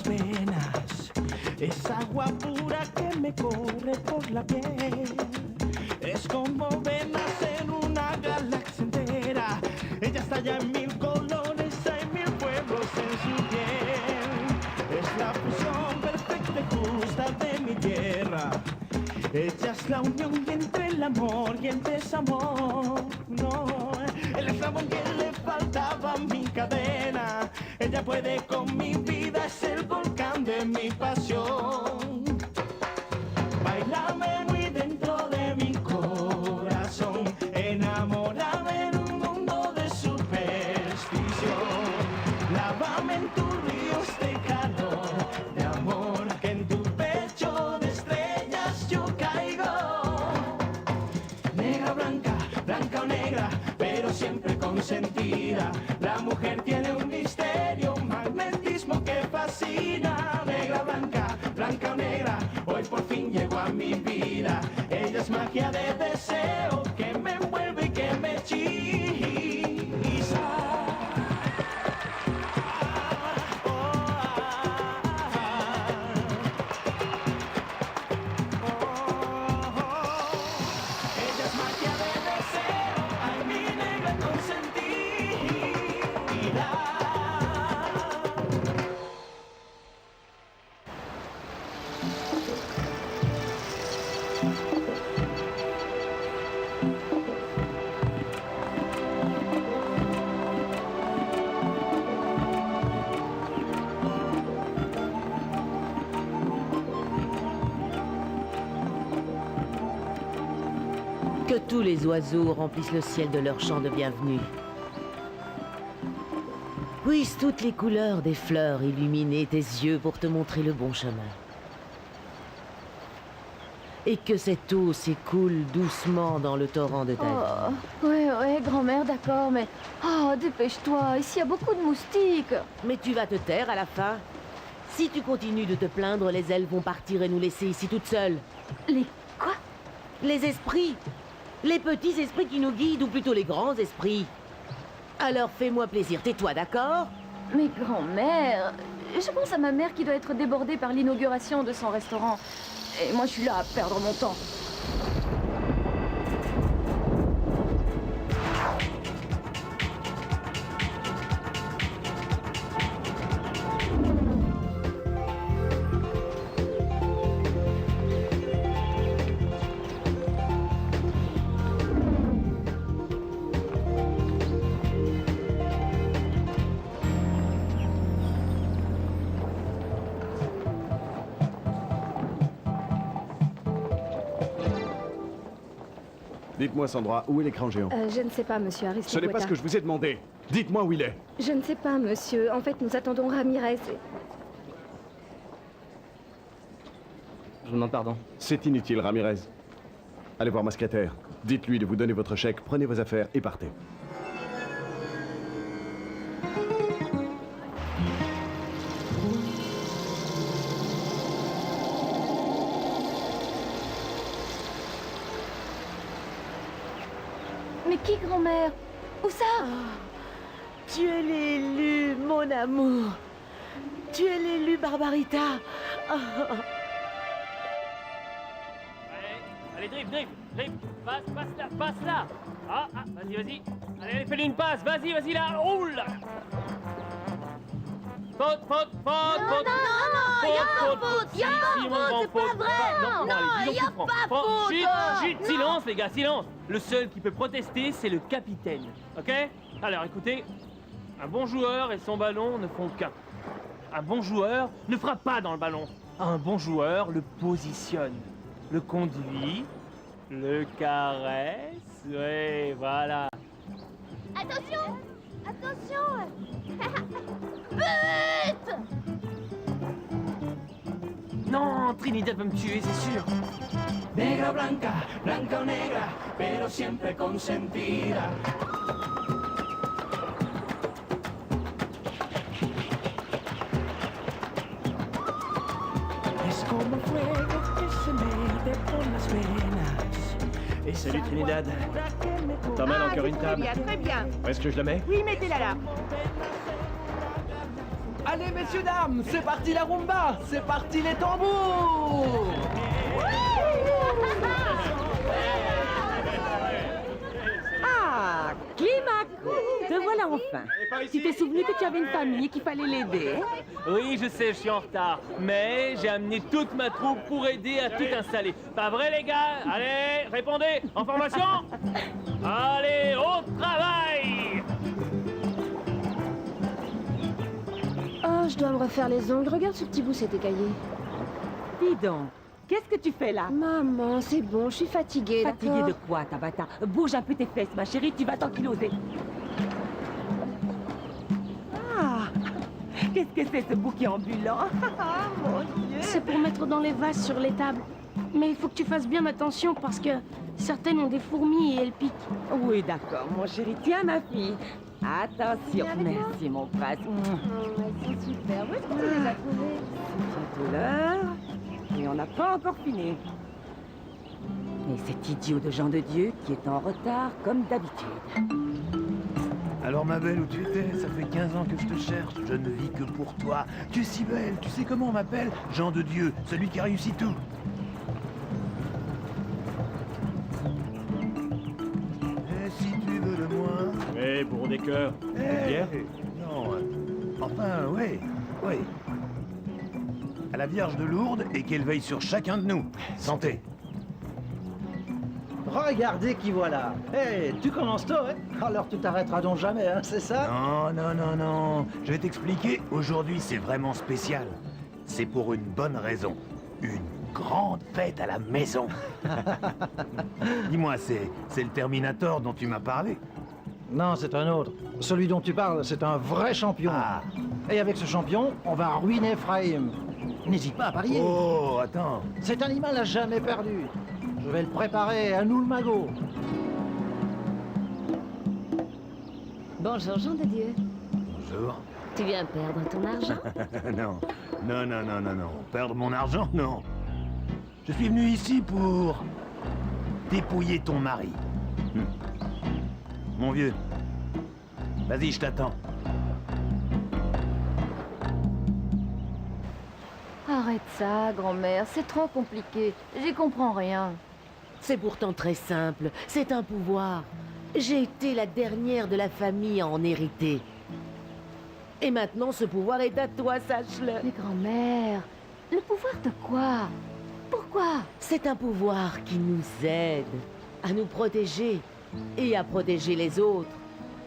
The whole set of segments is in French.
las venas. Es agua pura que me corre por la piel. Es como venas en una galaxia entera. Ella está ya en mil colores, hay mil pueblos en su piel. Es la fusión perfecta y justa de mi tierra. Ella es la unión entre el amor y el desamor. No, el eslabón que le faltaba a mi cadena. Ella puede con mi vida, es el volcán de mi pasión. Bailame muy dentro de mi corazón, enamórame en un mundo de superstición. Lávame en tus ríos de calor, de amor, que en tu pecho de estrellas yo caigo. Negra, blanca, blanca o negra, pero siempre consentida. La mujer tiene un misterio, un magnetismo que fascina. Negra, blanca, blanca o negra, hoy por fin llegó a mi vida. Ella es magia de deseo que me envuelve y que me hechiza. Ella es magia de deseo, ay, mi negra consentida. Que tous les oiseaux remplissent le ciel de leur chant de bienvenue. Puissent toutes les couleurs des fleurs illuminer tes yeux pour te montrer le bon chemin. Et que cette eau s'écoule doucement dans le torrent de ta vie. Ouais, grand-mère, d'accord, mais... Oh, dépêche-toi, ici il y a beaucoup de moustiques. Mais tu vas te taire à la fin. Si tu continues de te plaindre, les elfes vont partir et nous laisser ici toutes seules. Les quoi? Les esprits. Les petits esprits qui nous guident, ou plutôt les grands esprits. Alors fais-moi plaisir, tais-toi, d'accord? Mais grand-mère, je pense à ma mère qui doit être débordée par l'inauguration de son restaurant. Et moi je suis là à perdre mon temps. Dites-moi, Sandra, où est l'écran géant? Je ne sais pas, monsieur Aristote. Ce n'est pas ce que je vous ai demandé. Dites-moi où il est. Je ne sais pas, monsieur. En fait, nous attendons Ramirez. Je vous demande pardon. C'est inutile, Ramirez. Allez voir ma secrétaire. Dites-lui de vous donner votre chèque, prenez vos affaires et partez. Mais qui, grand-mère? Où ça? Tu es l'élu, mon amour. Tu es l'élu, Barbarita. Allez, drift, passe là. Ah, vas-y. Allez, fais-lui une passe, vas-y là. Oh là. Faute. Non, y a pas faute, c'est pas vrai. Non, y a pas faute. Chut, silence les gars, silence. Le seul qui peut protester, c'est le capitaine, ok? Alors écoutez, un bon joueur et son ballon ne font qu'un. Un bon joueur ne frappe pas dans le ballon. Un bon joueur le positionne, le conduit, le caresse, ouais, voilà. Attention. But! Non, Trinidad va me tuer, c'est sûr. Negra, blanca, blanca o negra, pero siempre consentida. Es como fuego que se mete por las venas. Es Salut, Trinidad. agua pura que me corre. T'emmènes encore une table. Très bien. Où est-ce que je la mets? Oui, mettez-la là. Allez, messieurs, dames, c'est parti la rumba, c'est parti les tambours. Ah, Climax! Te voilà enfin. Tu t'es souvenu que tu avais une famille et qu'il fallait l'aider, hein? Oui, je sais, je suis en retard. Mais j'ai amené toute ma troupe pour aider à tout installer. Pas vrai, les gars? Allez, répondez! En formation? Allez, au travail! Oh, je dois me refaire les ongles. Regarde ce petit bout, c'est écaillé. Dis donc, qu'est-ce que tu fais là? Maman, c'est bon, je suis fatiguée, Fatiguée d'accord? de quoi, Tabata? Bouge un peu tes fesses, ma chérie, tu vas t'enkyloser. Ah! Qu'est-ce que c'est ce bouquet ambulant? Ah, mon Dieu! C'est pour mettre dans les vases sur les tables. Mais il faut que tu fasses bien attention parce que certaines ont des fourmis et elles piquent. Oui, d'accord, mon chéri. Tiens, ma fille. Attention. Merci, mon prince. Oh, elles sont super. Où est-ce que tu les as trouvées? Bientôt l'heure. Et on n'a pas encore fini. Et cet idiot de Jean de Dieu qui est en retard comme d'habitude. Alors ma belle, où tu étais? Ça fait 15 ans que je te cherche, je ne vis que pour toi. Tu es si belle, tu sais comment on m'appelle? Jean de Dieu, celui qui réussit tout. Et si tu veux de moi... Eh, bourreau des cœurs. Eh, Bière? non, enfin, oui, oui. À la Vierge de Lourdes et qu'elle veille sur chacun de nous. Santé. Regardez qui voilà. Eh, tu commences tôt, hein? Alors tu t'arrêteras donc jamais, hein, c'est ça? Non, non, non, non. Je vais t'expliquer. Aujourd'hui, c'est vraiment spécial. C'est pour une bonne raison. Une grande fête à la maison. Dis-moi, c'est le Terminator dont tu m'as parlé? Non, c'est un autre. Celui dont tu parles, c'est un vrai champion. Ah. Et avec ce champion, on va ruiner Ephraim. N'hésite pas à parier. Oh, attends. Cet animal n'a jamais perdu. Je vais le préparer, à nous le magot. Bonjour, Jean de Dieu. Bonjour. Tu viens perdre ton argent? Non, non, non, non, non, non. Perdre mon argent, non. Je suis venu ici pour dépouiller ton mari. Mon vieux, vas-y, je t'attends. Arrête ça, grand-mère, c'est trop compliqué. J'y comprends rien. C'est pourtant très simple. C'est un pouvoir. J'ai été la dernière de la famille à en hériter. Et maintenant, ce pouvoir est à toi, sache-le. Mais grand-mère, le pouvoir de quoi? Pourquoi? C'est un pouvoir qui nous aide à nous protéger et à protéger les autres.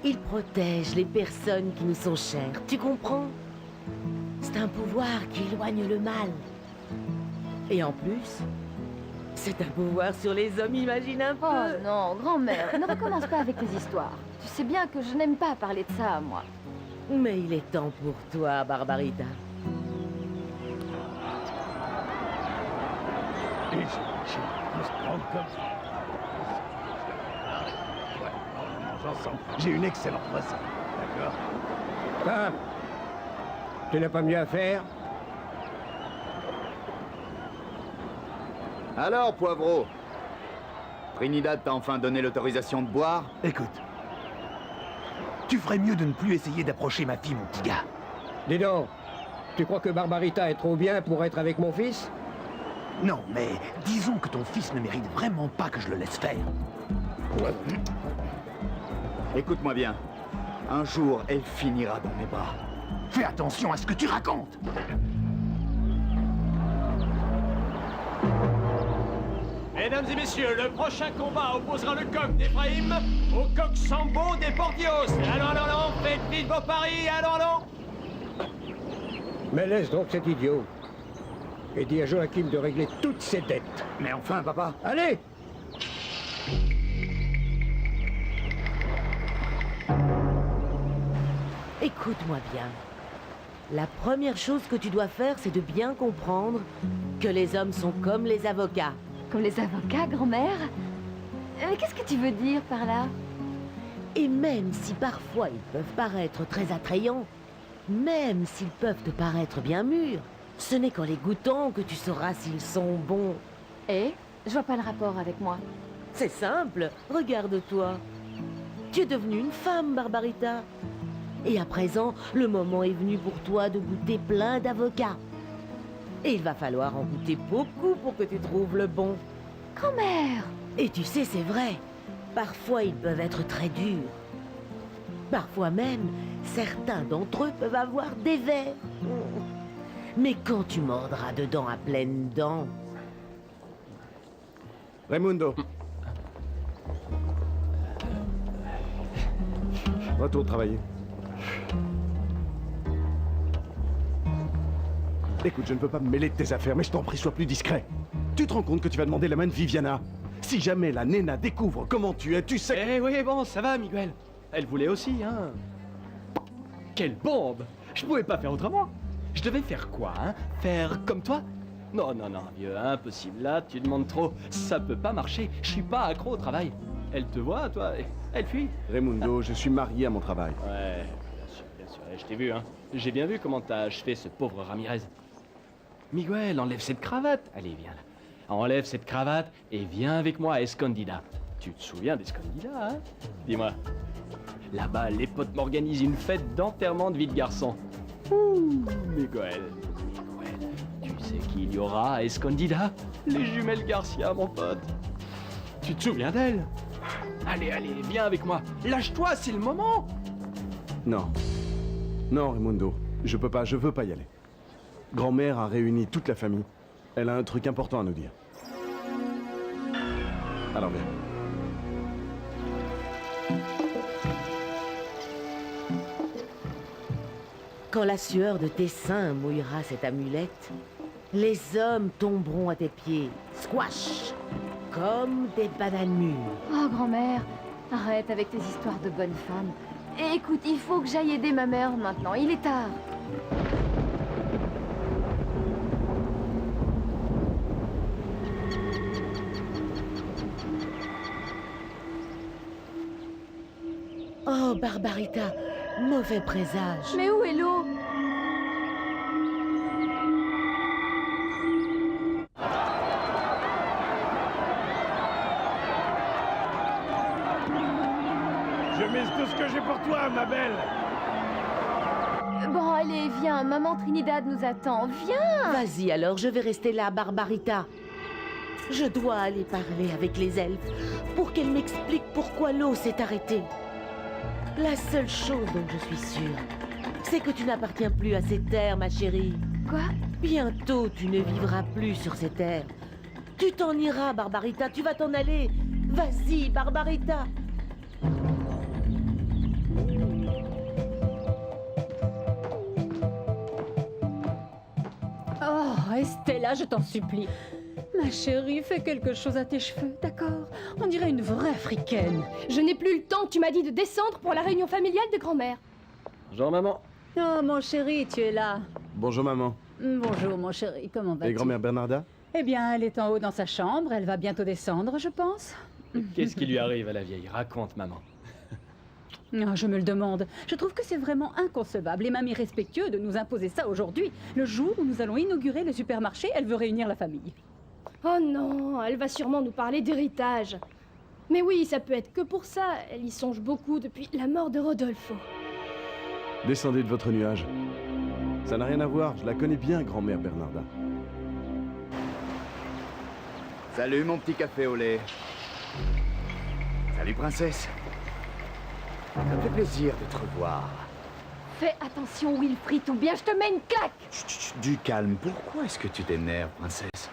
Il protège les personnes qui nous sont chères. Tu comprends? C'est un pouvoir qui éloigne le mal. Et en plus, c'est un pouvoir sur les hommes, imagine un peu. Oh non, grand-mère, ne recommence pas avec tes histoires. Tu sais bien que je n'aime pas parler de ça, moi. Mais il est temps pour toi, Barbarita. J'ai une excellente recette, d'accord? Ah, tu n'as pas mieux à faire? Alors, Poivreau, Trinidad t'a enfin donné l'autorisation de boire? Écoute, tu ferais mieux de ne plus essayer d'approcher ma fille, mon petit gars. Dis donc, tu crois que Barbarita est trop bien pour être avec mon fils? Non, mais disons que ton fils ne mérite vraiment pas que je le laisse faire. Écoute-moi bien. Un jour, elle finira dans mes bras. Fais attention à ce que tu racontes. Mesdames et messieurs, le prochain combat opposera le coq d'Ephraim au coq Sambo des Portios. Allons, faites vite vos paris, allons. Mais laisse donc cet idiot. Et dis à Joachim de régler toutes ses dettes. Mais enfin, papa. Allez! Écoute-moi bien. La première chose que tu dois faire, c'est de bien comprendre que les hommes sont comme les avocats. Comme les avocats, grand-mère? Mais qu'est-ce que tu veux dire par là? Et même si parfois ils peuvent paraître très attrayants, même s'ils peuvent te paraître bien mûrs, ce n'est qu'en les goûtant que tu sauras s'ils sont bons. Eh? Je vois pas le rapport avec moi. C'est simple, regarde-toi. Tu es devenue une femme, Barbarita. Et à présent, le moment est venu pour toi de goûter plein d'avocats. Et il va falloir en goûter beaucoup pour que tu trouves le bon. Grand-mère! Et tu sais, c'est vrai, parfois ils peuvent être très durs. Parfois même, certains d'entre eux peuvent avoir des vers. Mais quand tu mordras dedans à pleines dents... Raimundo. Retourne travailler. Écoute, je ne peux pas me mêler de tes affaires, mais je t'en prie, sois plus discret. Tu te rends compte que tu vas demander la main de Viviana? Si jamais la Nena découvre comment tu es, tu sais... Eh oui, bon, ça va, Miguel. Elle voulait aussi, hein. Quelle bombe! Je pouvais pas faire autrement. Je devais faire quoi, hein? Faire comme toi? Non, non, non, vieux, impossible. Là, tu demandes trop. Ça peut pas marcher. Je suis pas accro au travail. Elle te voit, toi, elle fuit. Raimundo, je suis marié à mon travail. Ouais, bien sûr, je t'ai vu, hein. J'ai bien vu comment t'as achevé ce pauvre Ramirez. Miguel, enlève cette cravate. Allez, viens là. Enlève cette cravate et viens avec moi à Escondida. Tu te souviens d'Escondida, hein? Dis-moi. Là-bas, les potes m'organisent une fête d'enterrement de vie de garçon. Ouh, Miguel, tu sais qui il y aura à Escondida? Les jumelles Garcia, mon pote. Tu te souviens d'elles? Allez, allez, viens avec moi. Lâche-toi, c'est le moment. Non. Non, Raimundo. Je veux pas y aller. Grand-mère a réuni toute la famille. Elle a un truc important à nous dire. Alors viens. Quand la sueur de tes seins mouillera cette amulette, les hommes tomberont à tes pieds, squash, comme des bananes mûres. Oh, grand-mère, arrête avec tes histoires de bonne femme. Et écoute, il faut que j'aille aider ma mère maintenant, il est tard. Oh, Barbarita, mauvais présage. Mais où est l'eau? Je mise tout ce que j'ai pour toi, ma belle. Bon, allez, viens, maman Trinidad nous attend, viens! Vas-y alors, je vais rester là, Barbarita. Je dois aller parler avec les elfes pour qu'elles m'expliquent pourquoi l'eau s'est arrêtée. La seule chose dont je suis sûre, c'est que tu n'appartiens plus à ces terres, ma chérie. Quoi? Bientôt, tu ne vivras plus sur ces terres. Tu t'en iras, Barbarita, tu vas t'en aller. Vas-y, Barbarita. Oh, Estella, je t'en supplie. Ma chérie, fais quelque chose à tes cheveux, d'accord? On dirait une vraie africaine. Je n'ai plus le temps, tu m'as dit de descendre pour la réunion familiale de grand-mère. Bonjour, maman. Oh, mon chéri, tu es là. Bonjour, maman. Bonjour, mon chéri, comment vas-tu? Et grand-mère Bernarda? Eh bien, elle est en haut dans sa chambre, elle va bientôt descendre, je pense. Qu'est-ce qui lui arrive à la vieille? Raconte, maman. Ah, je me le demande. Je trouve que c'est vraiment inconcevable et même irrespectueux de nous imposer ça aujourd'hui. Le jour où nous allons inaugurer le supermarché, elle veut réunir la famille. Oh non, elle va sûrement nous parler d'héritage. Mais oui, ça peut être que pour ça. Elle y songe beaucoup depuis la mort de Rodolfo. Descendez de votre nuage. Ça n'a rien à voir, je la connais bien, grand-mère Bernarda. Salut, mon petit café au lait. Salut, princesse. Ça me fait plaisir de te revoir. Fais attention, Wilfried, ou bien je te mets une claque! Chut, chut, du calme. Pourquoi est-ce que tu t'énerves, princesse?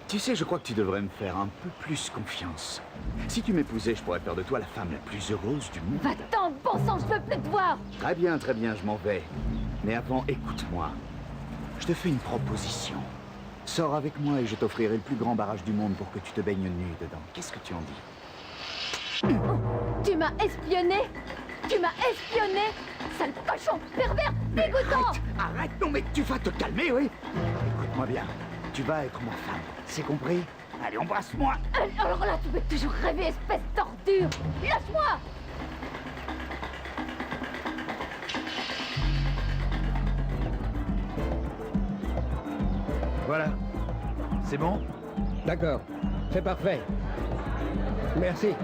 Tu sais, je crois que tu devrais me faire un peu plus confiance. Si tu m'épousais, je pourrais faire de toi la femme la plus heureuse du monde. Va-t'en, bon sang, je veux plus te voir! Très bien, je m'en vais. Mais avant, écoute-moi. Je te fais une proposition. Sors avec moi et je t'offrirai le plus grand barrage du monde pour que tu te baignes nu dedans. Qu'est-ce que tu en dis? Tu m'as espionné! Tu m'as espionné! Sale cochon, pervers, dégoûtant! Arrête, non mais tu vas te calmer, oui? Écoute-moi bien, tu vas être ma femme, c'est compris? Allez, embrasse-moi! Alors là, tu peux toujours rêver, espèce d'ordure! Lâche-moi! Voilà. C'est bon? D'accord, c'est parfait. Merci.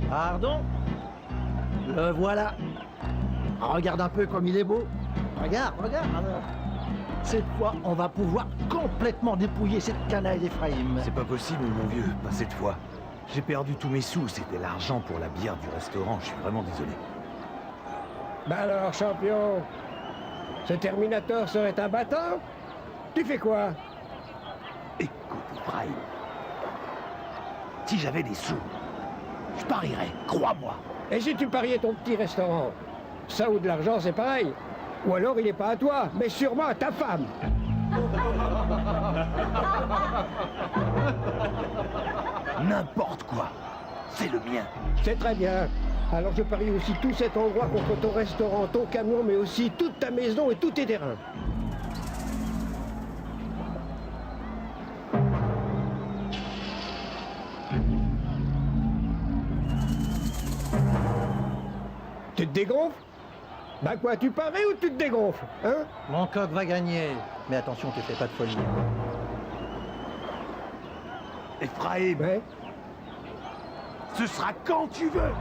Pardon? Le voilà. Regarde un peu comme il est beau. Regarde, regarde. Cette fois, on va pouvoir complètement dépouiller cette canaille d'Ephraïm. C'est pas possible, mon vieux, pas cette fois. J'ai perdu tous mes sous, c'était l'argent pour la bière du restaurant, je suis vraiment désolé. Bah alors, champion, ce Terminator serait un battant? Tu fais quoi? Écoute, Ephraïm, si j'avais des sous, je parierais, crois-moi. Et si tu pariais ton petit restaurant? Ça ou de l'argent, c'est pareil. Ou alors il n'est pas à toi, mais sûrement à ta femme. N'importe quoi, c'est le mien. C'est très bien. Alors je parie aussi tout cet endroit contre ton restaurant, ton camion, mais aussi toute ta maison et tous tes terrains. Tu te dégonfles? Bah quoi, tu paries ou tu te dégonfles, hein? Mon coq va gagner. Mais attention, tu fais pas de folie. Ephraïm, Ouais. ce sera quand tu veux.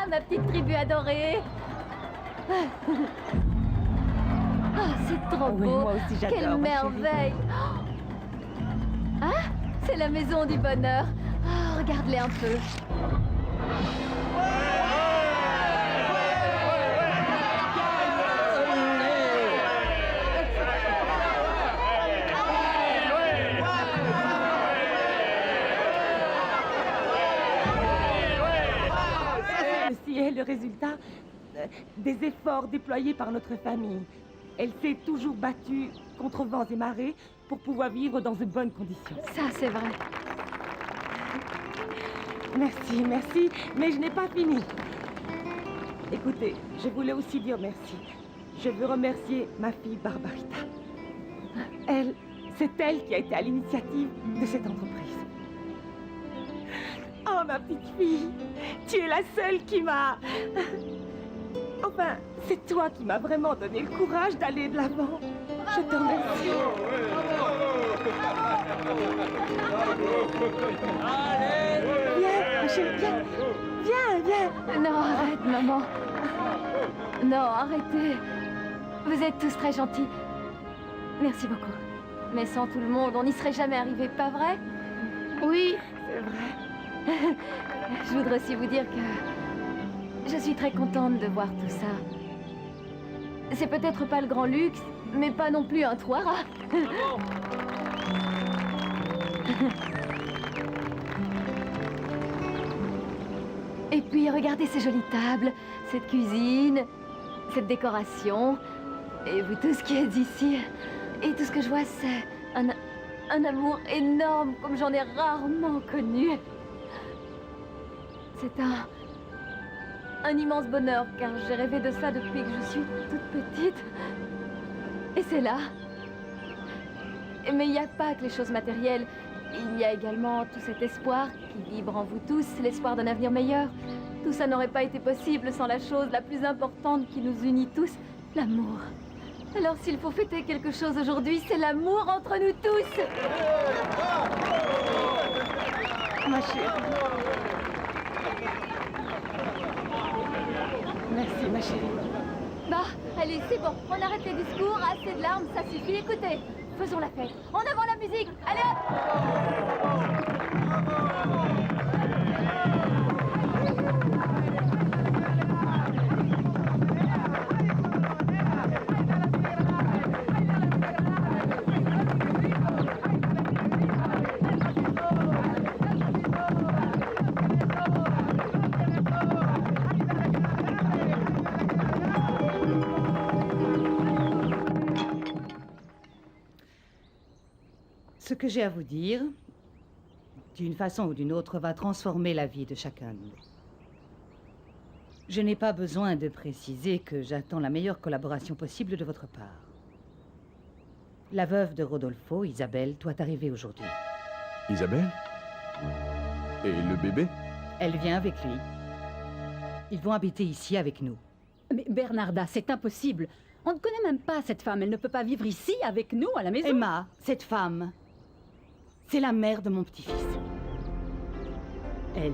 Ma petite tribu adorée. Ah, c'est trop beau. moi aussi, j'adore, Quelle ma merveille. Ah, c'est la maison du bonheur. Ah, regarde-les un peu. Ceci est le résultat des efforts déployés par notre famille. Elle s'est toujours battue contre vents et marées pour pouvoir vivre dans de bonnes conditions. Ça, c'est vrai. Merci, merci, mais je n'ai pas fini. Écoutez, je voulais aussi dire merci. Je veux remercier ma fille Barbarita. C'est elle qui a été à l'initiative de cette entreprise. Oh, ma petite fille, tu es la seule qui m'a... Enfin, c'est toi qui m'as vraiment donné le courage d'aller de l'avant. Je te remercie. Viens, ma chérie, viens. Viens, viens. Non, arrête, maman. Non, arrêtez. Vous êtes tous très gentils. Merci beaucoup. Mais sans tout le monde, on n'y serait jamais arrivé, pas vrai? Oui. C'est vrai. Je voudrais aussi vous dire que je suis très contente de voir tout ça. C'est peut-être pas le grand luxe, mais pas non plus un toit. Et puis regardez ces jolies tables, cette cuisine, cette décoration, et vous tous qui êtes ici. Et tout ce que je vois, c'est un amour énorme comme j'en ai rarement connu. C'est un immense bonheur, car j'ai rêvé de ça depuis que je suis toute petite. Et c'est là. Mais il n'y a pas que les choses matérielles. Il y a également tout cet espoir qui vibre en vous tous, l'espoir d'un avenir meilleur. Tout ça n'aurait pas été possible sans la chose la plus importante qui nous unit tous, l'amour. Alors s'il faut fêter quelque chose aujourd'hui, c'est l'amour entre nous tous. Ma chérie. Merci, ma chérie. Bah, allez, c'est bon. On arrête les discours, assez de larmes, ça suffit. Écoutez, faisons la fête. En avant la musique. Allez hop! Ce que j'ai à vous dire, d'une façon ou d'une autre, va transformer la vie de chacun de nous. Je n'ai pas besoin de préciser que j'attends la meilleure collaboration possible de votre part. La veuve de Rodolfo, Isabelle, doit arriver aujourd'hui. Isabelle? Et le bébé? Elle vient avec lui. Ils vont habiter ici avec nous. Mais Bernarda, c'est impossible. On ne connaît même pas cette femme. Elle ne peut pas vivre ici avec nous à la maison. Emma, cette femme, c'est la mère de mon petit-fils. Elle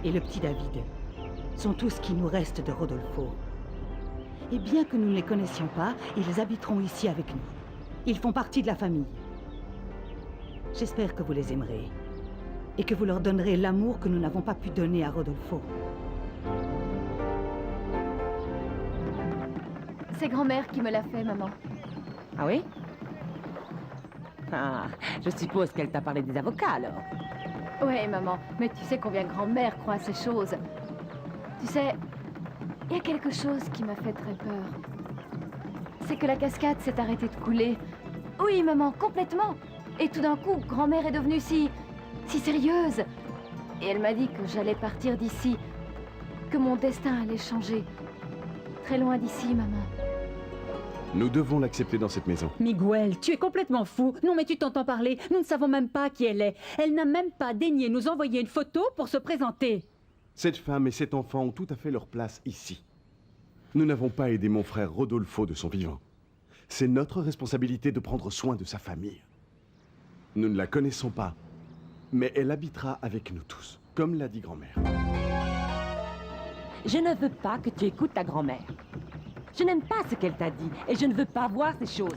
et le petit David sont tout ce qui nous reste de Rodolfo. Et bien que nous ne les connaissions pas, ils habiteront ici avec nous. Ils font partie de la famille. J'espère que vous les aimerez et que vous leur donnerez l'amour que nous n'avons pas pu donner à Rodolfo. C'est grand-mère qui me l'a fait, maman. Ah oui? Ah, je suppose qu'elle t'a parlé des avocats, alors. Ouais, maman, mais tu sais combien grand-mère croit à ces choses. Tu sais, il y a quelque chose qui m'a fait très peur. C'est que la cascade s'est arrêtée de couler. Oui, maman, complètement. Et tout d'un coup, grand-mère est devenue si sérieuse. Et elle m'a dit que j'allais partir d'ici, que mon destin allait changer. Très loin d'ici, maman. Nous devons l'accepter dans cette maison. Miguel, tu es complètement fou. Non, mais tu t'entends parler. Nous ne savons même pas qui elle est. Elle n'a même pas daigné nous envoyer une photo pour se présenter. Cette femme et cet enfant ont tout à fait leur place ici. Nous n'avons pas aidé mon frère Rodolfo de son vivant. C'est notre responsabilité de prendre soin de sa famille. Nous ne la connaissons pas, mais elle habitera avec nous tous, comme l'a dit grand-mère. Je ne veux pas que tu écoutes ta grand-mère. Je n'aime pas ce qu'elle t'a dit et je ne veux pas voir ces choses.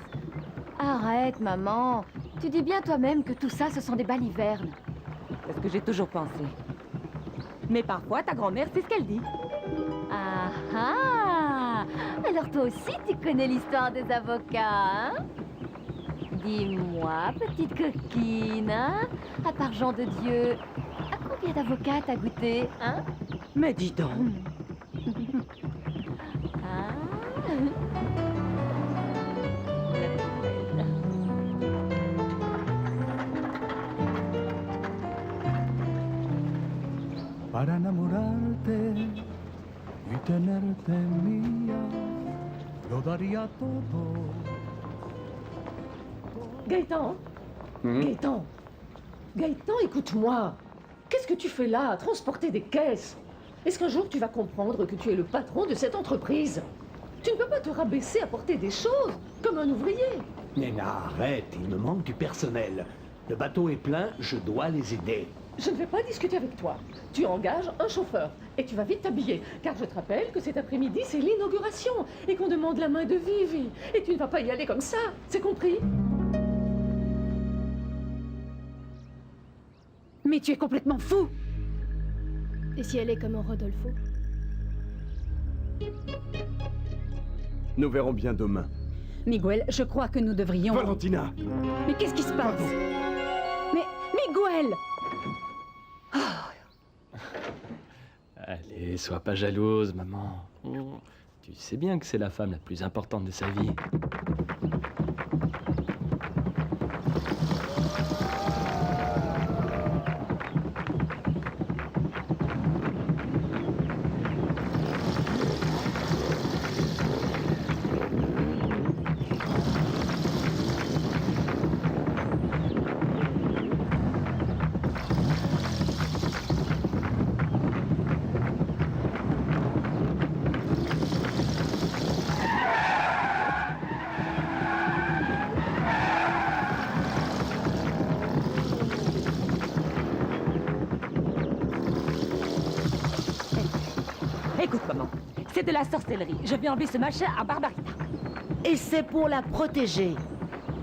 Arrête, maman. Tu dis bien toi-même que tout ça, ce sont des balivernes. C'est ce que j'ai toujours pensé. Mais parfois, ta grand-mère, c'est ce qu'elle dit. Ah ah! Alors toi aussi, tu connais l'histoire des avocats, hein? Dis-moi, petite coquine, hein? À part Jean de Dieu, à combien d'avocats t'as goûté, hein? Mais dis donc. Ah. Para enamorarte y tenerte mía, lo daría todo. Gaëtan Gaëtan Gaëtan, écoute-moi. Qu'est-ce que tu fais là, à transporter des caisses? Est-ce qu'un jour tu vas comprendre que tu es le patron de cette entreprise? Tu ne peux pas te rabaisser à porter des choses, comme un ouvrier. Nena, arrête, il me manque du personnel. Le bateau est plein, je dois les aider. Je ne vais pas discuter avec toi. Tu engages un chauffeur et tu vas vite t'habiller. Car je te rappelle que cet après-midi, c'est l'inauguration et qu'on demande la main de Vivi. Et tu ne vas pas y aller comme ça, c'est compris? Mais tu es complètement fou! Et si elle est comme un Rodolfo? Nous verrons bien demain. Miguel, je crois que nous devrions... Valentina! Mais qu'est-ce qui se passe? Mais Miguel! Allez, sois pas jalouse, maman. Tu sais bien que c'est la femme la plus importante de sa vie. Écoute, maman, c'est de la sorcellerie. Je vais enlever ce machin à Barbarita. Et c'est pour la protéger.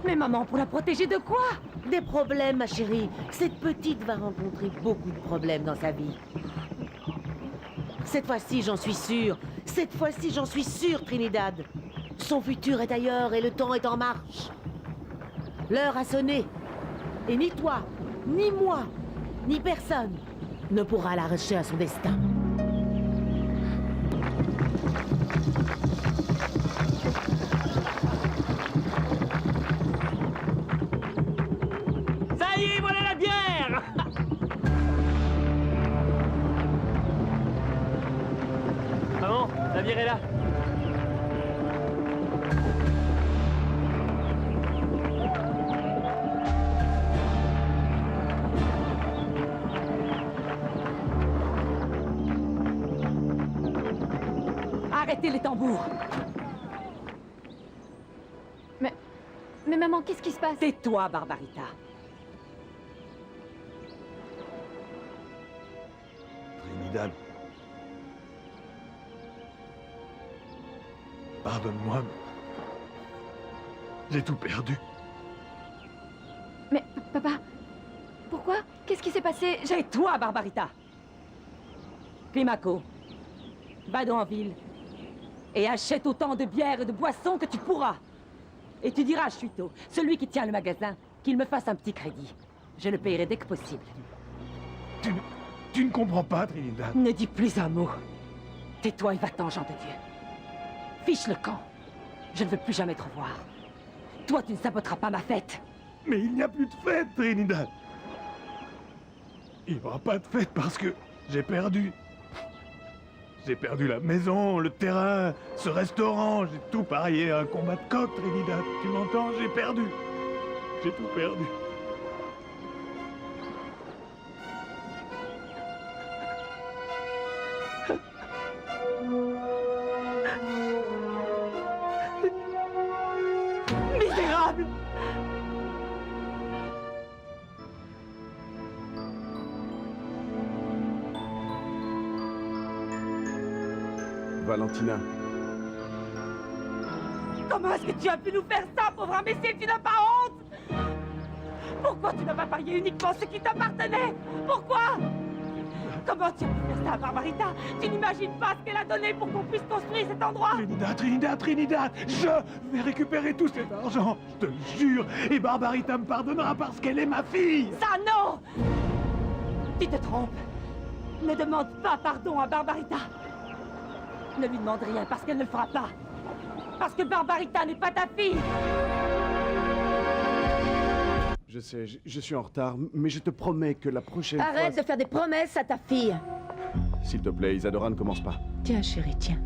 Mais maman, pour la protéger de quoi? Des problèmes, ma chérie. Cette petite va rencontrer beaucoup de problèmes dans sa vie. Cette fois-ci, j'en suis sûre. Cette fois-ci, j'en suis sûre, Trinidad. Son futur est ailleurs et le temps est en marche. L'heure a sonné. Et ni toi, ni moi, ni personne ne pourra l'arracher à son destin. Ça y est, voilà la bière! Maman, navire est là. Arrêtez les tambours. Mais maman, qu'est-ce qui se passe? Tais-toi, Barbarita. Trinidad. Pardonne-moi. J'ai tout perdu. Mais, papa, pourquoi? Qu'est-ce qui s'est passé? Tais-toi, Barbarita. Climaco, va dans la ville et achète autant de bière et de boissons que tu pourras. Et tu diras à Chuito, celui qui tient le magasin, qu'il me fasse un petit crédit. Je le payerai dès que possible. Tu ne comprends pas, Trinidad. Ne dis plus un mot. Tais-toi et va-t'en, Jean de Dieu. Fiche le camp. Je ne veux plus jamais te revoir. Toi, tu ne saboteras pas ma fête. Mais il n'y a plus de fête, Trinidad. Il n'y aura pas de fête parce que j'ai perdu. J'ai perdu la maison, le terrain, ce restaurant. J'ai tout parié à un combat de coq, Trinidad. Tu m'entends? J'ai perdu. J'ai tout perdu. Misérable! Valentina. Comment est-ce que tu as pu nous faire ça, pauvre imbécile? Tu n'as pas honte? Pourquoi tu n'as pas parié uniquement ce qui t'appartenait? Pourquoi? Comment tu as pu faire ça, Barbarita? Tu n'imagines pas ce qu'elle a donné pour qu'on puisse construire cet endroit? Trinidad, je vais récupérer tout cet argent, je te le jure, et Barbarita me pardonnera parce qu'elle est ma fille. Ça, non! Tu te trompes. Ne demande pas pardon à Barbarita. Ne lui demande rien parce qu'elle ne le fera pas. Parce que Barbarita n'est pas ta fille. Je sais, je suis en retard, mais je te promets que la prochaine fois... Arrête de faire des promesses à ta fille. S'il te plaît, Isadora, ne commence pas. Tiens, chérie, tiens.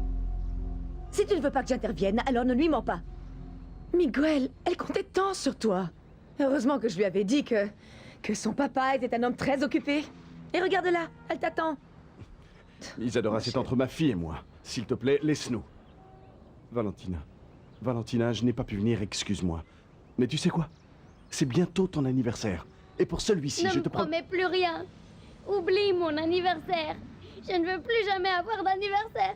Si tu ne veux pas que j'intervienne, alors ne lui mens pas. Miguel, elle comptait tant sur toi. Heureusement que je lui avais dit que son papa était un homme très occupé. Et regarde-la, elle t'attend. Isadora, c'est entre ma fille et moi. S'il te plaît, laisse-nous. Valentina, je n'ai pas pu venir, excuse-moi. Mais tu sais quoi? C'est bientôt ton anniversaire. Et pour celui-ci, je te promets plus rien. Oublie mon anniversaire. Je ne veux plus jamais avoir d'anniversaire.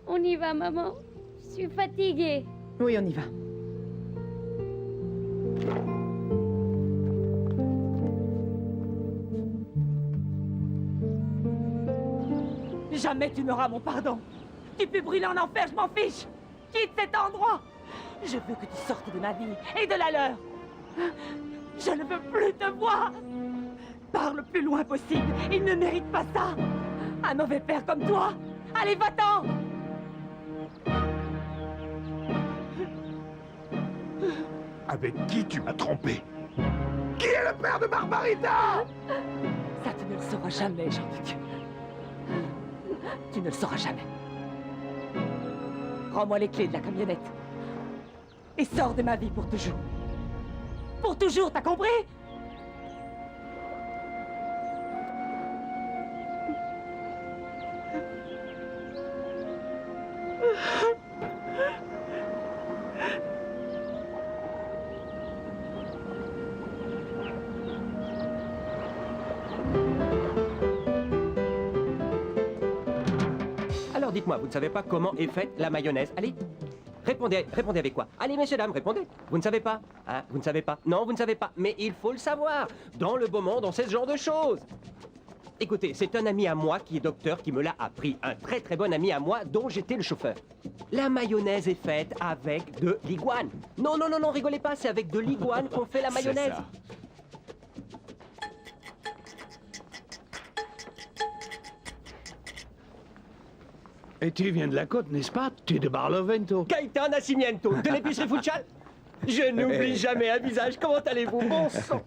On y va, maman. Je suis fatiguée. Oui, on y va. Jamais tu n'auras mon pardon. Tu peux brûler en enfer, je m'en fiche. Quitte cet endroit. Je veux que tu sortes de ma vie et de la leur. Je ne veux plus te voir. Pars le plus loin possible. Il ne mérite pas ça. Un mauvais père comme toi. Allez, va-t'en. Avec qui tu m'as trompé? Qui est le père de Barbarita? Ça, tu ne le sauras jamais, Jean de Dieu. Tu ne le sauras jamais. Rends-moi les clés de la camionnette. Et sors de ma vie pour toujours. Pour toujours, t'as compris? Alors dites-moi, vous ne savez pas comment est faite la mayonnaise? Allez, répondez avec quoi? Allez, messieurs, dames, répondez. Vous ne savez pas? Hein? Vous ne savez pas? Non, vous ne savez pas. Mais il faut le savoir. Dans le beau monde, on sait ce genre de choses. Écoutez, c'est un ami à moi qui est docteur qui me l'a appris. Un très très bon ami à moi dont j'étais le chauffeur. La mayonnaise est faite avec de l'iguane. Non, rigolez pas, c'est avec de l'iguane qu'on fait la mayonnaise. C'est ça. Et tu viens de la côte, n'est-ce pas? Tu es de Barlovento. Gaëtan Nascimento, de l'épicerie Futsal. Je n'oublie jamais un visage. Comment allez-vous? Bon sang.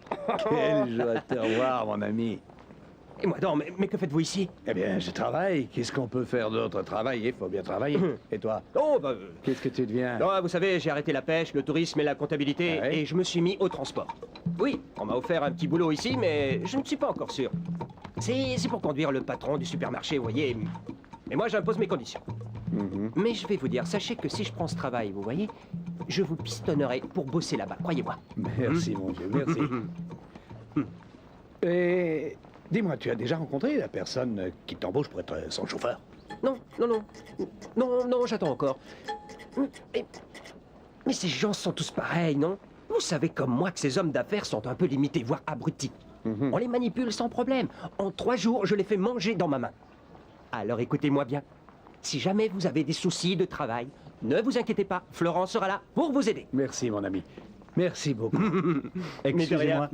Quelle joie de te revoir, mon ami. Et moi, non, mais que faites-vous ici? Eh bien, je travaille. Qu'est-ce qu'on peut faire d'autre? Travailler, il faut bien travailler. Et toi? Oh, bah... Qu'est-ce que tu deviens? Non, vous savez, j'ai arrêté la pêche, le tourisme et la comptabilité, Ah ouais? et je me suis mis au transport. Oui, on m'a offert un petit boulot ici, mais je ne suis pas encore sûr. C'est pour conduire le patron du supermarché, vous voyez. Mais moi, j'impose mes conditions. Mais je vais vous dire, sachez que si je prends ce travail, vous voyez, je vous pistonnerai pour bosser là-bas, croyez-moi. Merci, mon vieux, merci. Et dis-moi, tu as déjà rencontré la personne qui t'embauche pour être son chauffeur? Non, j'attends encore. Mais ces gens sont tous pareils, non? Vous savez comme moi que ces hommes d'affaires sont un peu limités, voire abrutis. On les manipule sans problème. En 3 jours, je les fais manger dans ma main. Alors écoutez-moi bien. Si jamais vous avez des soucis de travail, ne vous inquiétez pas, Florence sera là pour vous aider. Merci, mon ami. Merci beaucoup. Excusez-moi,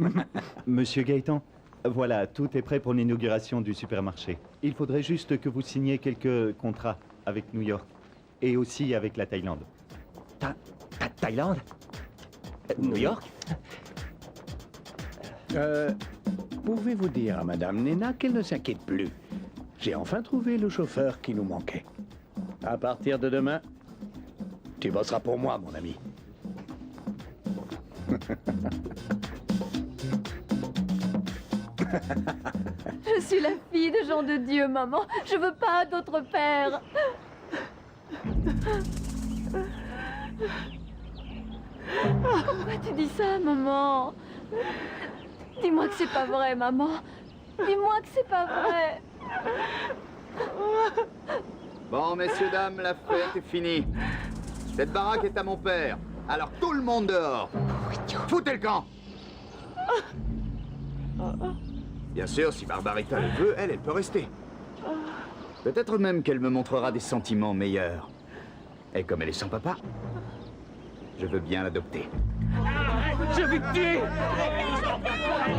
Monsieur Gaëtan. Voilà, tout est prêt pour l'inauguration du supermarché. Il faudrait juste que vous signiez quelques contrats avec New York et aussi avec la Thaïlande. Thaïlande? New York? Pouvez-vous dire à Madame Nena qu'elle ne s'inquiète plus? J'ai enfin trouvé le chauffeur qui nous manquait. À partir de demain, tu bosseras pour moi, mon ami. Je suis la fille de gens de Dieu, maman. Je veux pas d'autre père. Pourquoi tu dis ça, maman? Dis-moi que c'est pas vrai, maman. Dis-moi que c'est pas vrai. Bon, messieurs, dames, la fête est finie. Cette baraque est à mon père. Alors tout le monde dehors. Foutez le camp. Bien sûr, si Barbarita le veut, elle peut rester. Peut-être même qu'elle me montrera des sentiments meilleurs. Et comme elle est sans papa, je veux bien l'adopter. Je vais te tuer!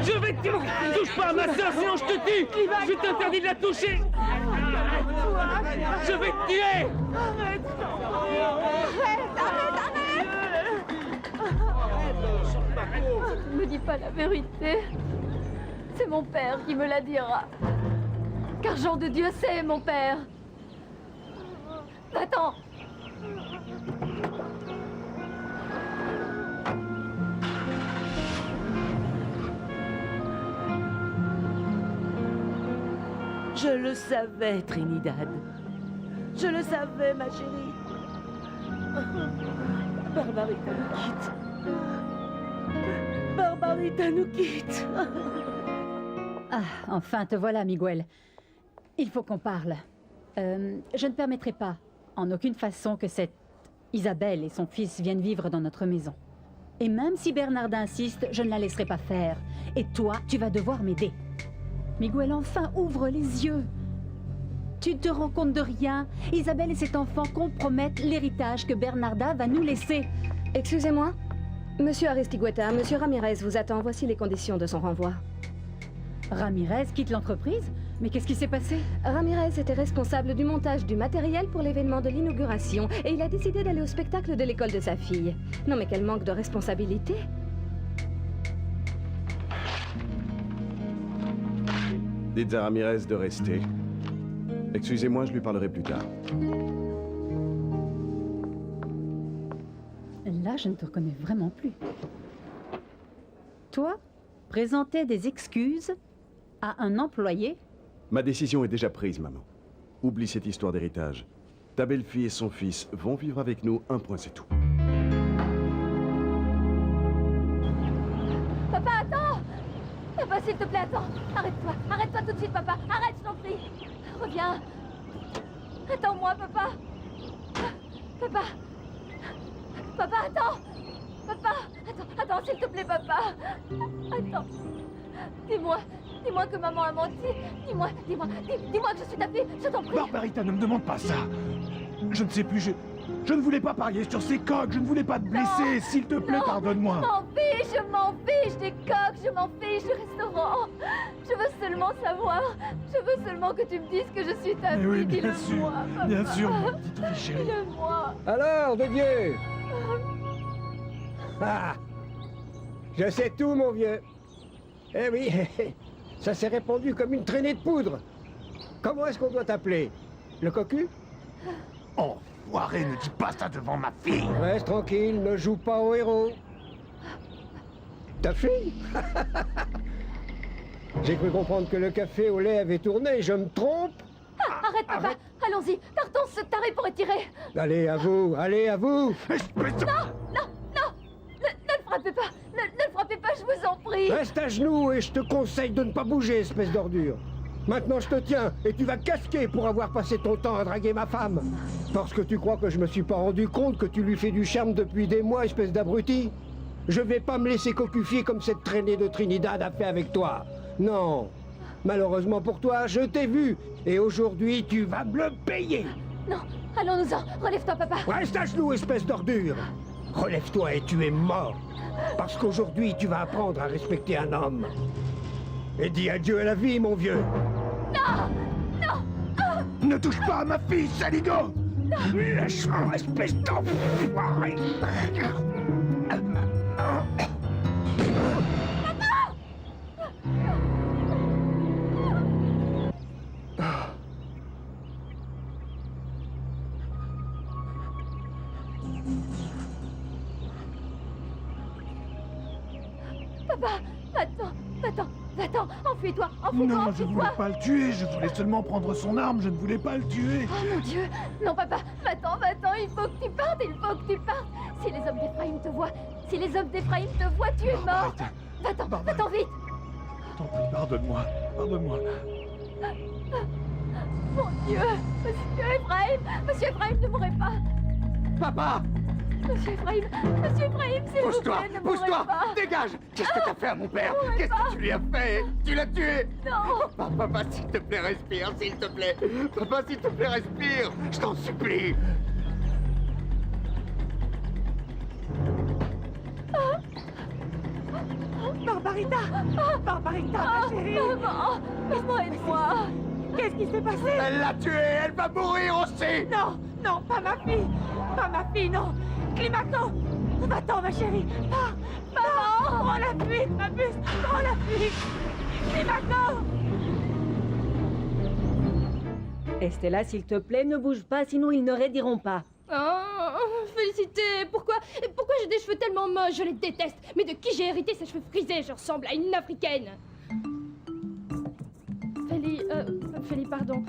Je vais te tuer! Touche pas à ma soeur, sinon je te tue! Je t'interdis de la toucher! Je vais te tuer! Ne me dis pas la vérité. C'est mon père qui me la dira. Car Jean de Dieu, c'est mon père. Va-t'en! Je le savais, Trinidad. Je le savais, ma chérie. Barbarita nous quitte. Barbarita nous quitte. Ah, enfin, te voilà, Miguel. Il faut qu'on parle. Je ne permettrai pas, en aucune façon, que cette Isabelle et son fils viennent vivre dans notre maison. Et même si Bernard insiste, je ne la laisserai pas faire. Et toi, tu vas devoir m'aider. Miguel, enfin, ouvre les yeux. Tu ne te rends compte de rien. Isabelle et cet enfant compromettent l'héritage que Bernarda va nous laisser. Excusez-moi. Monsieur Aristigueta, Monsieur Ramirez vous attend. Voici les conditions de son renvoi. Ramirez quitte l'entreprise? Mais qu'est-ce qui s'est passé? Ramirez était responsable du montage du matériel pour l'événement de l'inauguration et il a décidé d'aller au spectacle de l'école de sa fille. Non mais quel manque de responsabilité! Dites à Ramirez de rester. Excusez-moi, je lui parlerai plus tard. Là, je ne te reconnais vraiment plus. Toi, présenter des excuses à un employé? Ma décision est déjà prise, maman. Oublie cette histoire d'héritage. Ta belle-fille et son fils vont vivre avec nous, un point c'est tout. Papa, attends! Papa, s'il te plaît, attends! Arrête-toi! Arrête-toi tout de suite, papa! Arrête, je t'en prie! Reviens! Attends-moi, papa! Papa! Papa, attends! Papa! Attends, s'il te plaît, papa! Attends! Dis-moi que maman a menti! Dis-moi que je suis ta fille! Je t'en prie! Barbarita, ne me demande pas ça! Je ne sais plus, je ne voulais pas parier sur ces coques, je ne voulais pas te blesser, s'il te plaît, pardonne-moi! Je m'en fiche des coques, je m'en fiche du restaurant! Je veux seulement savoir, je veux seulement que tu me dises que je suis ta fille, oui, dis-le-moi, papa! Bien sûr, ma petite fille chérie! Dis-le-moi! Alors, de Dieu! Ah! Je sais tout, mon vieux! Eh oui, Ça s'est répandu comme une traînée de poudre. Comment est-ce qu'on doit t'appeler? Le cocu? Enfoiré, ne dis pas ça devant ma fille. Reste tranquille, ne joue pas au héros. Ta fille? J'ai cru comprendre que le café au lait avait tourné, je me trompe? Arrête, papa. Allons-y. Partons, ce taré pourrait tirer. Allez, à vous, allez, à vous. Non, non, non. Ne le frappez pas. Ne le frappez pas, je vous en prie. Reste à genoux et je te conseille de ne pas bouger, espèce d'ordure. Maintenant, je te tiens et tu vas casquer pour avoir passé ton temps à draguer ma femme. Parce que tu crois que je me suis pas rendu compte que tu lui fais du charme depuis des mois, espèce d'abruti? Je vais pas me laisser cocufier comme cette traînée de Trinidad a fait avec toi. Non. Malheureusement pour toi, je t'ai vu. Et aujourd'hui, tu vas me le payer. Non, allons-nous-en. Relève-toi, papa. Reste à genoux, espèce d'ordure. Relève-toi et tu es mort. Parce qu'aujourd'hui, tu vas apprendre à respecter un homme. Et dis adieu à la vie, mon vieux. Non, non. Ne touche pas à ma fille, saligo. Lâche-moi, espèce d'enfoiré. Papa, va-t'en, enfuis-toi, enfuis-toi, Non, je voulais pas le tuer, je voulais seulement prendre son arme, je ne voulais pas le tuer. Oh mon Dieu, non papa, va-t'en, il faut que tu partes, Si les hommes d'Ephraïm te voient, tu es mort. Va-t'en vite. T'en prie, pardonne-moi. Mon Dieu, Monsieur Ephraïm, ne mourrez pas. Papa! Monsieur Ephraïm, s'il vous plaît, ne mourrez pas. Dégage! Qu'est-ce que t'as fait à mon père? Qu'est-ce que tu lui as fait? Tu l'as tué! Non! Papa, s'il te plaît, respire, s'il te plaît! Papa, s'il te plaît, respire! Je t'en supplie! Barbarita, ma chérie! Maman, aide-moi! Qu'est-ce qui s'est passé? Elle l'a tué! Elle va mourir aussi! Non, pas ma fille, non! Climaco! Va-t'en, ma chérie! Maman! Prends la fuite, ma puce! Prends la fuite! Climaco! Estella, s'il te plaît, ne bouge pas, sinon ils ne rédiront pas. Oh, Félicité, pourquoi j'ai des cheveux tellement moches, je les déteste. Mais de qui j'ai hérité ces cheveux frisés? Je ressemble à une africaine. Félie, pardon.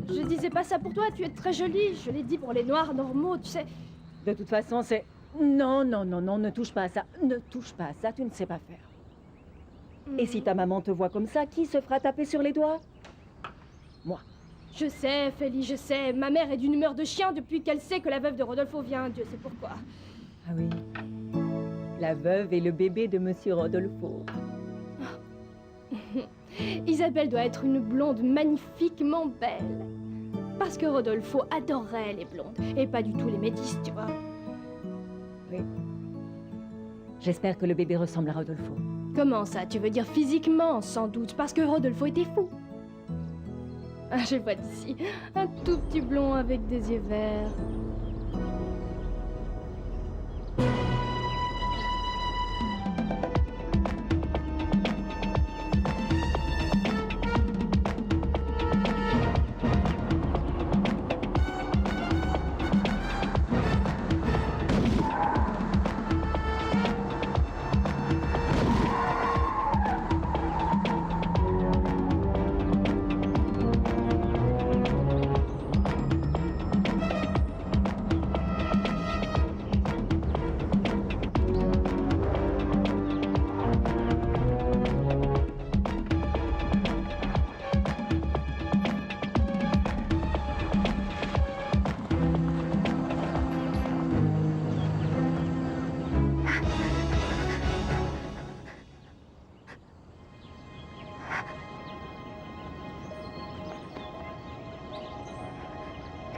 Je disais pas ça pour toi, tu es très jolie. Je l'ai dit pour les noirs normaux, tu sais. De toute façon, c'est... Non, ne touche pas à ça. Ne touche pas à ça, tu ne sais pas faire. Et si ta maman te voit comme ça, qui se fera taper sur les doigts? Moi. Je sais, Félie, je sais. Ma mère est d'une humeur de chien depuis qu'elle sait que la veuve de Rodolfo vient. Dieu sait pourquoi. Ah oui. La veuve et le bébé de Monsieur Rodolfo. Isabelle doit être une blonde magnifiquement belle. Parce que Rodolfo adorait les blondes. Et pas du tout les métis, tu vois. Oui. J'espère que le bébé ressemble à Rodolfo. Comment ça? Tu veux dire physiquement, sans doute, parce que Rodolfo était fou. Ah, je vois d'ici. Un tout petit blond avec des yeux verts.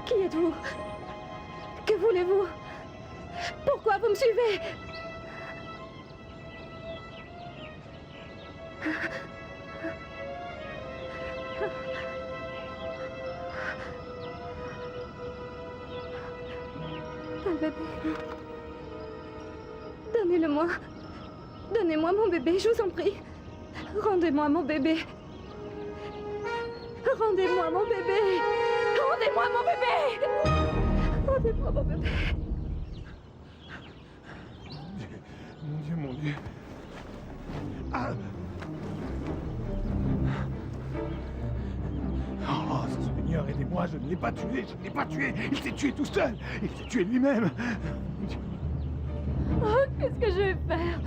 Qui êtes-vous? Que voulez-vous? Pourquoi vous me suivez? Un bébé. Donnez-le-moi. Donnez-moi mon bébé, je vous en prie. Rendez-moi mon bébé. Rendez-moi mon bébé. Rendez-moi mon bébé. Rendez-moi mon bébé. Mon Dieu, mon Dieu. Ah. Oh, Seigneur, aidez-moi, je ne l'ai pas tué, je ne l'ai pas tué. Il s'est tué tout seul. Il s'est tué lui-même. Oh, qu'est-ce que je vais faire?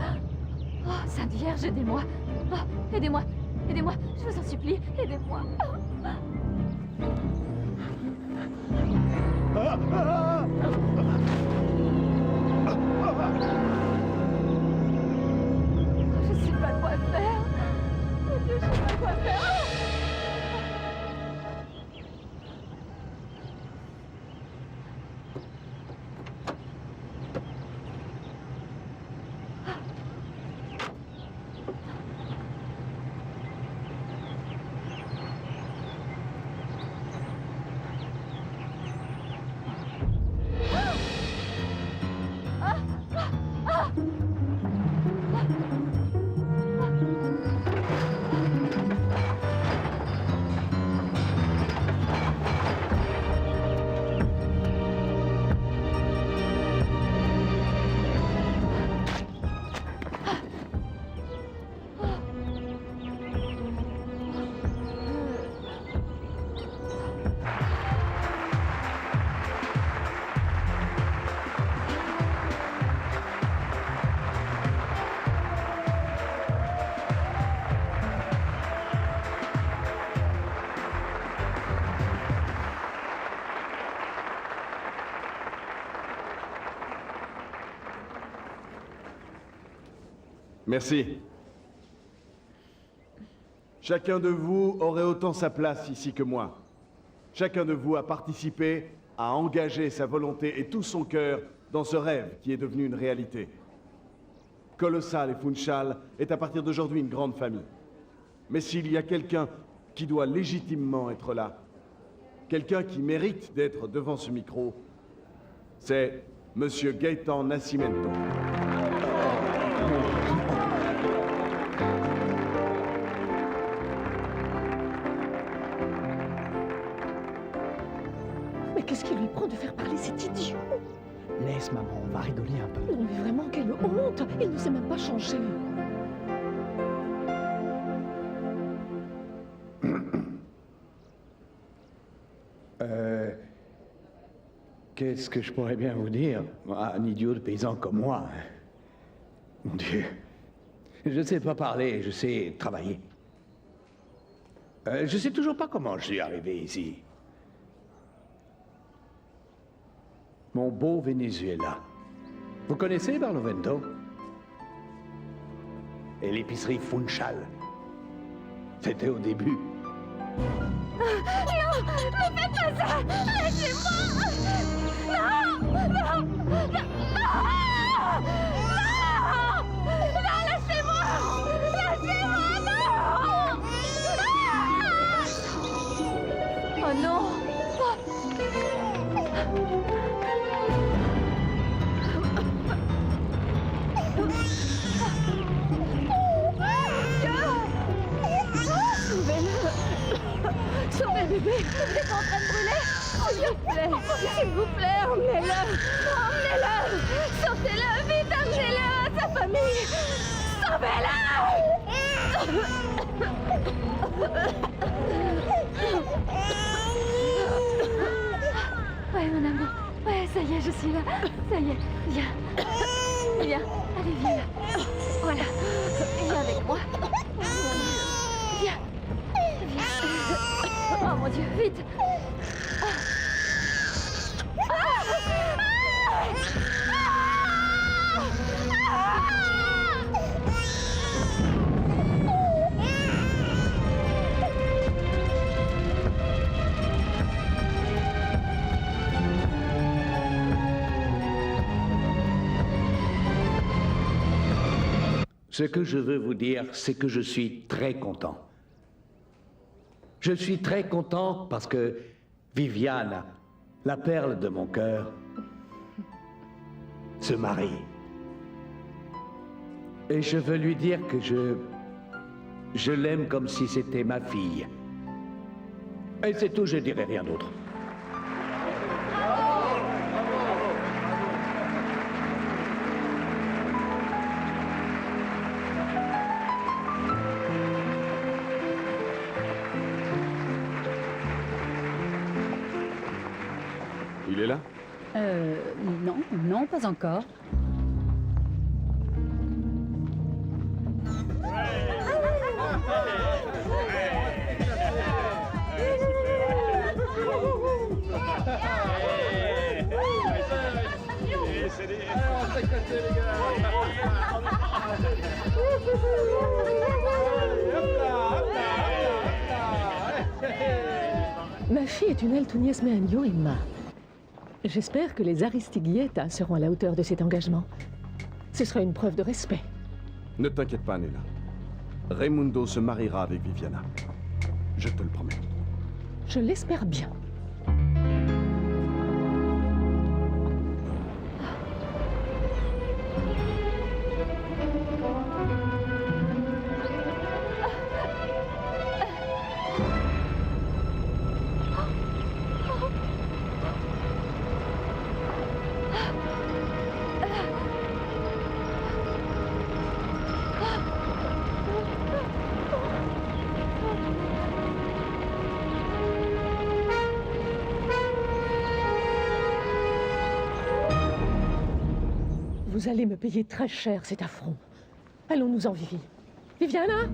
Oh, Sainte Vierge, aidez-moi. Oh, aidez-moi. Aidez-moi. Je vous en supplie. Aidez-moi. Je sais pas quoi faire. Mon Dieu, je sais pas quoi faire. Merci. Chacun de vous aurait autant sa place ici que moi. Chacun de vous a participé, a engagé sa volonté et tout son cœur dans ce rêve qui est devenu une réalité. Colossal et Funchal est à partir d'aujourd'hui une grande famille. Mais s'il y a quelqu'un qui doit légitimement être là, quelqu'un qui mérite d'être devant ce micro, c'est Monsieur Gaëtan Nascimento. Mais qu'est-ce qui lui prend de faire parler cet idiot? Laisse, maman, on va rigoler un peu. Non, mais vraiment, quelle honte! Il ne s'est même pas changé. Qu'est-ce que je pourrais bien vous dire? Un idiot de paysan comme moi. Mon Dieu. Je ne sais pas parler, je sais travailler. Je sais toujours pas comment je suis arrivé ici. Mon beau Venezuela. Vous connaissez Barlovento? Et l'épicerie Funchal. C'était au début. Non, ne faites pas ça. Laissez-moi. Non, non, non, non, non, laissez-moi. Laissez-moi, non. Oh non. Sauvez le bébé. Vous êtes en train de brûler. S'il vous plaît. S'il vous plaît, emmenez-le. Emmenez-le. Sortez-le. Vite, emmenez-le à sa famille. Sauvez-le. Ouais, mon amour. Ouais, ça y est, je suis là. Ça y est. Viens. Viens. Allez, viens là. Voilà. Viens avec moi. Viens. Oh mon Dieu, vite! Ce que je veux vous dire, c'est que je suis très content. Je suis très content parce que Viviane, la perle de mon cœur, se marie. Et je veux lui dire que je l'aime comme si c'était ma fille. Et c'est tout, je dirai rien d'autre. Il est là? Non, non, pas encore. Ma fille est une Eltunies Meanio, Emma. J'espère que les Aristiglieta seront à la hauteur de cet engagement. Ce sera une preuve de respect. Ne t'inquiète pas, Nena. Raimundo se mariera avec Viviana. Je te le promets. Je l'espère bien. Vous allez me payer très cher cet affront. Allons-nous-en, Vivi. Viviana?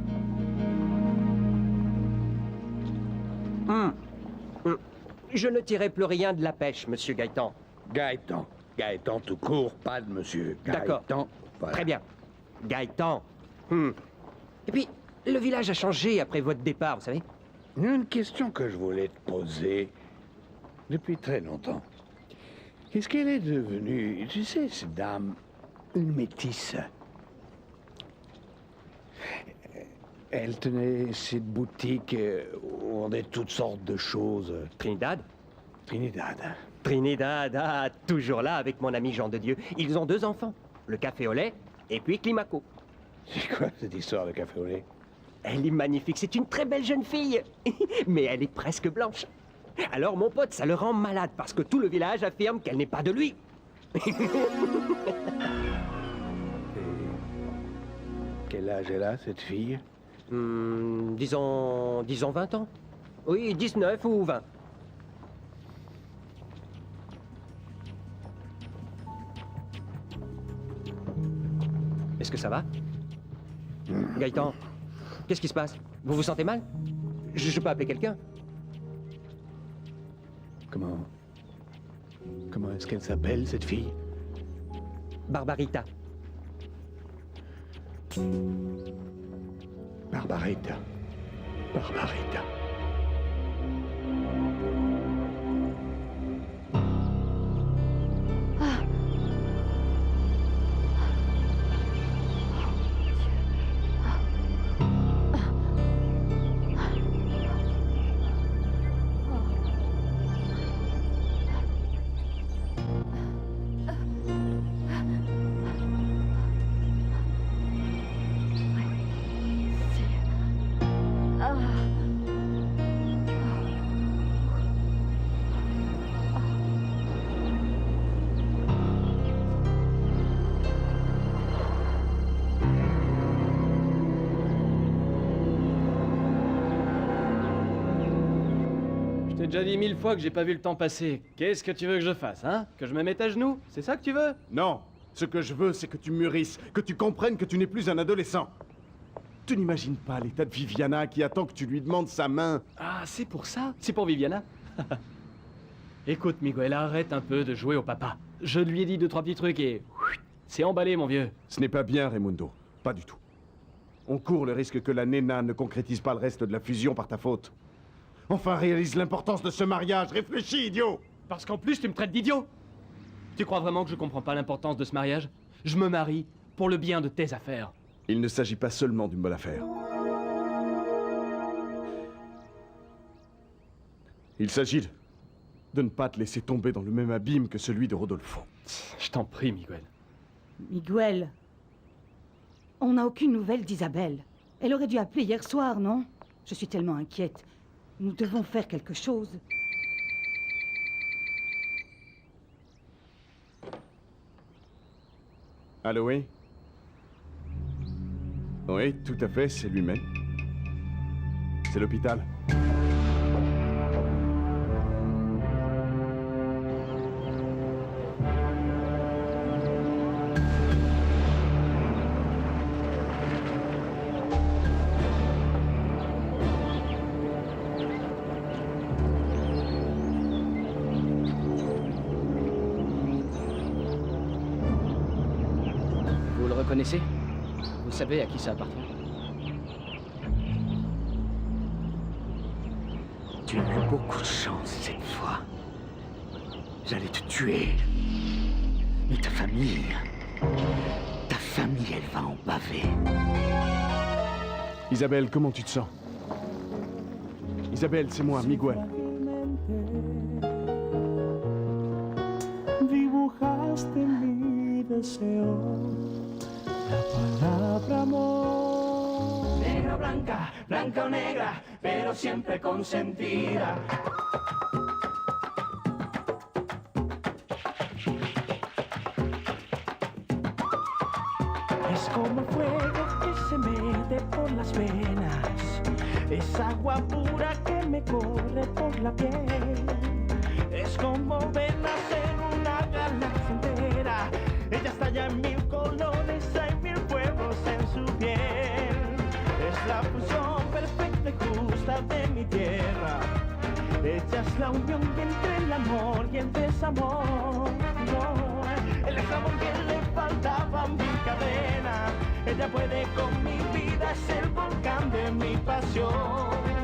Je ne tirais plus rien de la pêche, monsieur Gaëtan. Gaëtan. Gaëtan tout court, pas de monsieur. D'accord. Gaëtan, voilà. Très bien. Gaëtan. Et puis, le village a changé après votre départ, vous savez. Une question que je voulais te poser depuis très longtemps. Qu'est-ce qu'elle est devenue? Tu sais, cette dame, une métisse. Elle tenait cette boutique où on vendait toutes sortes de choses. Trinidad? Trinidad. Trinidad, ah, toujours là avec mon ami Jean de Dieu. Ils ont 2 enfants, le café au lait et puis Climaco. C'est quoi cette histoire de café au lait? Elle est magnifique, c'est une très belle jeune fille. Mais elle est presque blanche. Alors mon pote, ça le rend malade parce que tout le village affirme qu'elle n'est pas de lui. Quel âge elle a, cette fille? Disons 20 ans. Oui, 19 ou 20. Est-ce que ça va? Gaëtan, qu'est-ce qui se passe? Vous vous sentez mal? Je peux appeler quelqu'un? Comment est-ce qu'elle s'appelle, cette fille? Barbarita. Barbarita. Barbarita. Je t'ai déjà dit 1000 fois que j'ai pas vu le temps passer. Qu'est-ce que tu veux que je fasse, hein? Que je me mette à genoux? C'est ça que tu veux? Non. Ce que je veux, c'est que tu mûrisses, que tu comprennes que tu n'es plus un adolescent. Tu n'imagines pas l'état de Viviana qui attend que tu lui demandes sa main. Ah, c'est pour ça? C'est pour Viviana? Écoute, Miguel, arrête un peu de jouer au papa. Je lui ai dit 2-3 petits trucs et... c'est emballé, mon vieux. Ce n'est pas bien, Raimundo. Pas du tout. On court le risque que la Nena ne concrétise pas le reste de la fusion par ta faute. Enfin, réalise l'importance de ce mariage. Réfléchis, idiot! Parce qu'en plus, tu me traites d'idiot! Tu crois vraiment que je comprends pas l'importance de ce mariage? Je me marie pour le bien de tes affaires. Il ne s'agit pas seulement d'une bonne affaire. Il s'agit de ne pas te laisser tomber dans le même abîme que celui de Rodolfo. Je t'en prie, Miguel. Miguel, on n'a aucune nouvelle d'Isabelle. Elle aurait dû appeler hier soir, non? Je suis tellement inquiète. Nous devons faire quelque chose. Allô, oui? Oui, tout à fait, c'est lui-même. C'est l'hôpital. Vous le reconnaissez? Vous savez à qui ça appartient? Tu as eu beaucoup de chance cette fois. J'allais te tuer. Mais ta famille, elle va en baver. Isabelle, comment tu te sens? Isabelle, c'est moi, Miguel. Dibujaste mi deseo, la palabra amor. Negra o blanca, blanca o negra, pero siempre consentida. Es como fuego que se mete por las venas, es agua pura que me corre por la piel. Es como venas en una galaxia entera. Ella estalla en mil colores, hay mil fuegos en su piel. Es la fusión perfecta y justa de mi tierra. Ella es la unión entre el amor y el desamor. No, el eslabón que le faltaba a mi cadena. Ella puede con mi vida, es el volcán de mi pasión.